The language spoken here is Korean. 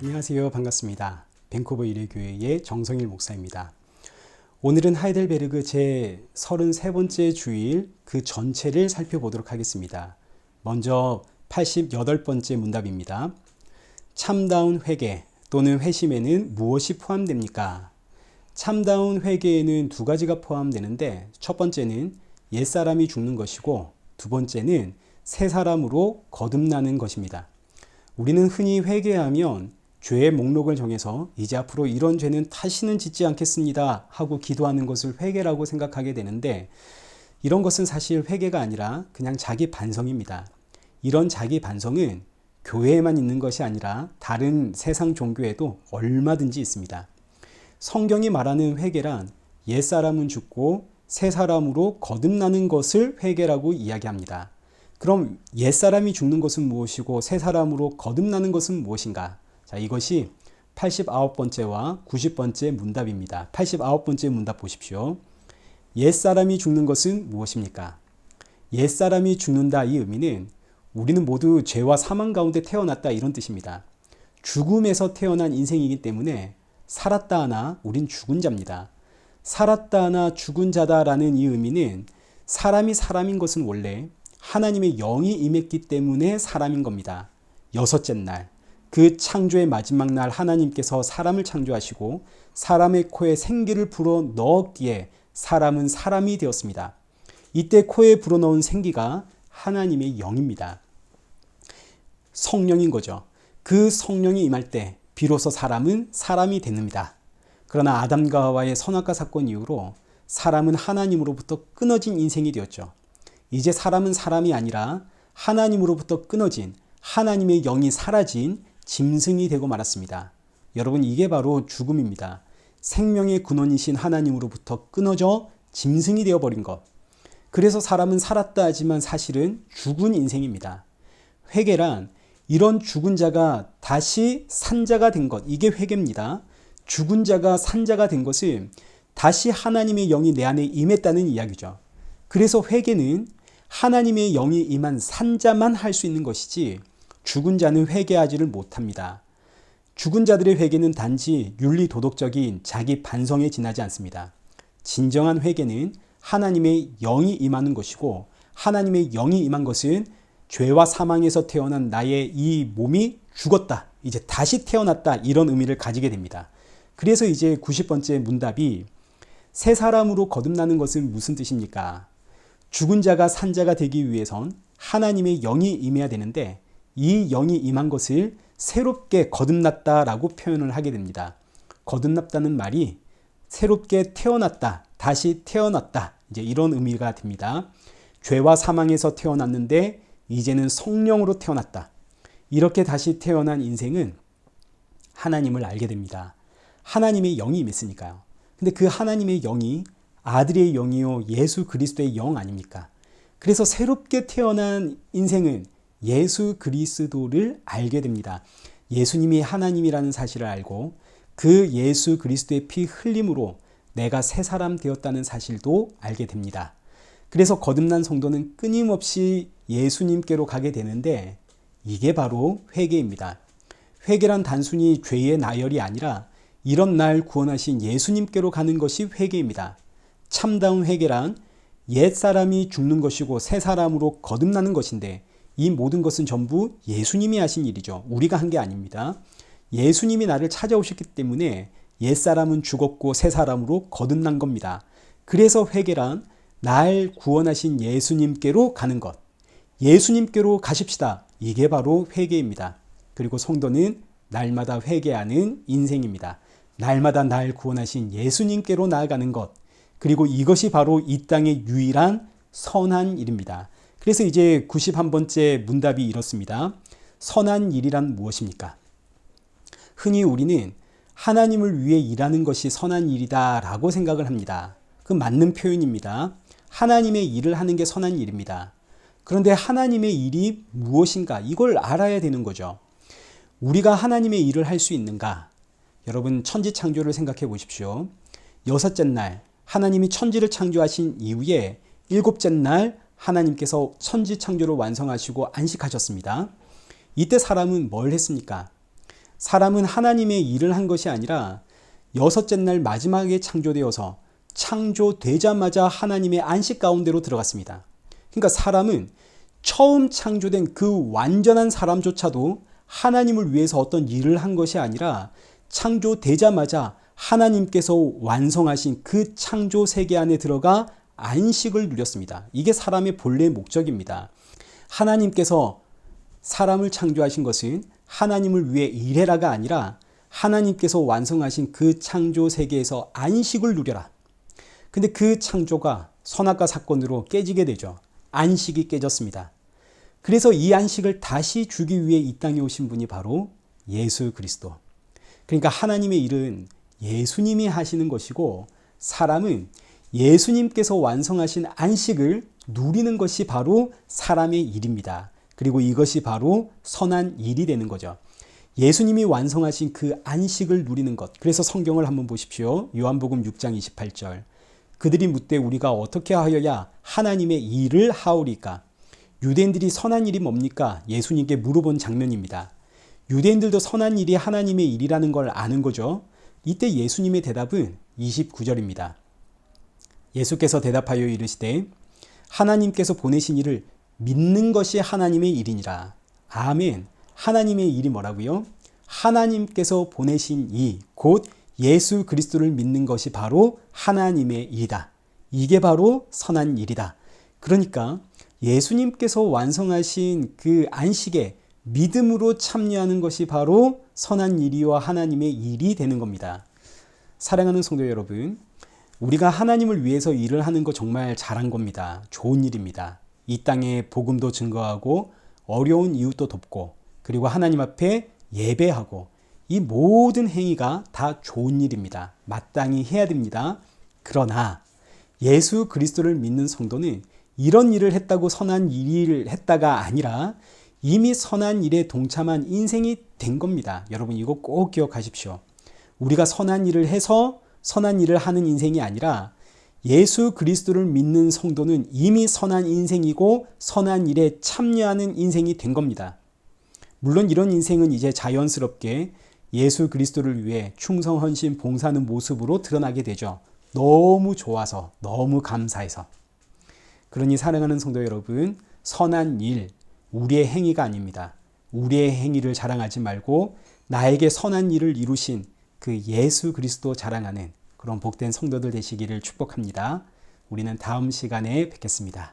안녕하세요. 반갑습니다. 밴쿠버 일회교회의 정성일 목사입니다. 오늘은 하이델베르그 제 33번째 주일 그 전체를 살펴보도록 하겠습니다. 먼저 88번째 문답입니다. 참다운 회개 또는 회심에는 무엇이 포함됩니까? 참다운 회개에는 두 가지가 포함되는데 첫 번째는 옛사람이 죽는 것이고 두 번째는 새 사람으로 거듭나는 것입니다. 우리는 흔히 회개하면 죄의 목록을 정해서 이제 앞으로 이런 죄는 다시는 짓지 않겠습니다 하고 기도하는 것을 회개라고 생각하게 되는데 이런 것은 사실 회개가 아니라 그냥 자기 반성입니다. 이런 자기 반성은 교회에만 있는 것이 아니라 다른 세상 종교에도 얼마든지 있습니다. 성경이 말하는 회개란 옛사람은 죽고 새 사람으로 거듭나는 것을 회개라고 이야기합니다. 그럼 옛사람이 죽는 것은 무엇이고 새 사람으로 거듭나는 것은 무엇인가? 자, 이것이 89번째와 90번째 문답입니다. 89번째 문답 보십시오. 옛사람이 죽는 것은 무엇입니까? 옛사람이 죽는다 이 의미는 우리는 모두 죄와 사망 가운데 태어났다 이런 뜻입니다. 죽음에서 태어난 인생이기 때문에 살았다 하나 우린 죽은 자입니다. 살았다 하나 죽은 자다라는 이 의미는 사람이 사람인 것은 원래 하나님의 영이 임했기 때문에 사람인 겁니다. 여섯째 날, 그 창조의 마지막 날 하나님께서 사람을 창조하시고 사람의 코에 생기를 불어 넣었기에 사람은 사람이 되었습니다. 이때 코에 불어넣은 생기가 하나님의 영입니다. 성령인 거죠. 그 성령이 임할 때 비로소 사람은 사람이 됩니다. 그러나 아담과 하와의 선악과 사건 이후로 사람은 하나님으로부터 끊어진 인생이 되었죠. 이제 사람은 사람이 아니라 하나님으로부터 끊어진 하나님의 영이 사라진 짐승이 되고 말았습니다. 여러분, 이게 바로 죽음입니다. 생명의 근원이신 하나님으로부터 끊어져 짐승이 되어버린 것. 그래서 사람은 살았다 하지만 사실은 죽은 인생입니다. 회개란 이런 죽은 자가 다시 산 자가 된 것, 이게 회개입니다. 죽은 자가 산 자가 된 것은 다시 하나님의 영이 내 안에 임했다는 이야기죠. 그래서 회개는 하나님의 영이 임한 산 자만 할 수 있는 것이지 죽은 자는 회개하지를 못합니다. 죽은 자들의 회개는 단지 윤리 도덕적인 자기 반성에 지나지 않습니다. 진정한 회개는 하나님의 영이 임하는 것이고 하나님의 영이 임한 것은 죄와 사망에서 태어난 나의 이 몸이 죽었다, 이제 다시 태어났다 이런 의미를 가지게 됩니다. 그래서 이제 90번째 문답이 새 사람으로 거듭나는 것은 무슨 뜻입니까? 죽은 자가 산 자가 되기 위해선 하나님의 영이 임해야 되는데 이 영이 임한 것을 새롭게 거듭났다라고 표현을 하게 됩니다. 거듭났다는 말이 새롭게 태어났다, 다시 태어났다, 이제 이런 의미가 됩니다. 죄와 사망에서 태어났는데 이제는 성령으로 태어났다. 이렇게 다시 태어난 인생은 하나님을 알게 됩니다. 하나님의 영이 임했으니까요. 근데 그 하나님의 영이 아들의 영이요 예수 그리스도의 영 아닙니까? 그래서 새롭게 태어난 인생은 예수 그리스도를 알게 됩니다. 예수님이 하나님이라는 사실을 알고 그 예수 그리스도의 피 흘림으로 내가 새 사람 되었다는 사실도 알게 됩니다. 그래서 거듭난 성도는 끊임없이 예수님께로 가게 되는데 이게 바로 회개입니다. 회개란 단순히 죄의 나열이 아니라 이런 날 구원하신 예수님께로 가는 것이 회개입니다. 참다운 회개란 옛사람이 죽는 것이고 새 사람으로 거듭나는 것인데 이 모든 것은 전부 예수님이 하신 일이죠. 우리가 한 게 아닙니다. 예수님이 나를 찾아오셨기 때문에 옛사람은 죽었고 새 사람으로 거듭난 겁니다. 그래서 회개란 날 구원하신 예수님께로 가는 것. 예수님께로 가십시다. 이게 바로 회개입니다. 그리고 성도는 날마다 회개하는 인생입니다. 날마다 날 구원하신 예수님께로 나아가는 것. 그리고 이것이 바로 이 땅의 유일한 선한 일입니다. 그래서 이제 91번째 문답이 이렇습니다. 선한 일이란 무엇입니까? 흔히 우리는 하나님을 위해 일하는 것이 선한 일이다 라고 생각을 합니다. 그 맞는 표현입니다. 하나님의 일을 하는 게 선한 일입니다. 그런데 하나님의 일이 무엇인가? 이걸 알아야 되는 거죠. 우리가 하나님의 일을 할 수 있는가? 여러분, 천지 창조를 생각해 보십시오. 여섯째 날 하나님이 천지를 창조하신 이후에 일곱째 날 하나님께서 천지 창조를 완성하시고 안식하셨습니다. 이때 사람은 뭘 했습니까? 사람은 하나님의 일을 한 것이 아니라 여섯째 날 마지막에 창조되어서 창조되자마자 하나님의 안식 가운데로 들어갔습니다. 그러니까 사람은 처음 창조된 그 완전한 사람조차도 하나님을 위해서 어떤 일을 한 것이 아니라 창조되자마자 하나님께서 완성하신 그 창조 세계 안에 들어가 안식을 누렸습니다. 이게 사람의 본래 목적입니다. 하나님께서 사람을 창조하신 것은 하나님을 위해 일해라가 아니라 하나님께서 완성하신 그 창조 세계에서 안식을 누려라. 근데 그 창조가 선악과 사건으로 깨지게 되죠. 안식이 깨졌습니다. 그래서 이 안식을 다시 주기 위해 이 땅에 오신 분이 바로 예수 그리스도. 그러니까 하나님의 일은 예수님이 하시는 것이고 사람은 예수님께서 완성하신 안식을 누리는 것이 바로 사람의 일입니다. 그리고 이것이 바로 선한 일이 되는 거죠. 예수님이 완성하신 그 안식을 누리는 것. 그래서 성경을 한번 보십시오. 요한복음 6장 28절. 그들이 묻되 우리가 어떻게 하여야 하나님의 일을 하오리까? 유대인들이 선한 일이 뭡니까? 예수님께 물어본 장면입니다. 유대인들도 선한 일이 하나님의 일이라는 걸 아는 거죠. 이때 예수님의 대답은 29절입니다. 예수께서 대답하여 이르시되 하나님께서 보내신 일을 믿는 것이 하나님의 일이니라. 아멘. 하나님의 일이 뭐라고요? 하나님께서 보내신 이 곧 예수 그리스도를 믿는 것이 바로 하나님의 일이다. 이게 바로 선한 일이다. 그러니까 예수님께서 완성하신 그 안식에 믿음으로 참여하는 것이 바로 선한 일이와 하나님의 일이 되는 겁니다. 사랑하는 성도 여러분, 우리가 하나님을 위해서 일을 하는 거 정말 잘한 겁니다. 좋은 일입니다. 이 땅에 복음도 증거하고 어려운 이웃도 돕고 그리고 하나님 앞에 예배하고 이 모든 행위가 다 좋은 일입니다. 마땅히 해야 됩니다. 그러나 예수 그리스도를 믿는 성도는 이런 일을 했다고 선한 일을 했다가 아니라 이미 선한 일에 동참한 인생이 된 겁니다. 여러분 이거 꼭 기억하십시오. 우리가 선한 일을 해서 선한 일을 하는 인생이 아니라 예수 그리스도를 믿는 성도는 이미 선한 인생이고 선한 일에 참여하는 인생이 된 겁니다. 물론 이런 인생은 이제 자연스럽게 예수 그리스도를 위해 충성, 헌신, 봉사하는 모습으로 드러나게 되죠. 너무 좋아서, 너무 감사해서. 그러니 사랑하는 성도 여러분, 선한 일, 우리의 행위가 아닙니다. 우리의 행위를 자랑하지 말고 나에게 선한 일을 이루신 그 예수 그리스도 자랑하는 그런 복된 성도들 되시기를 축복합니다. 우리는 다음 시간에 뵙겠습니다.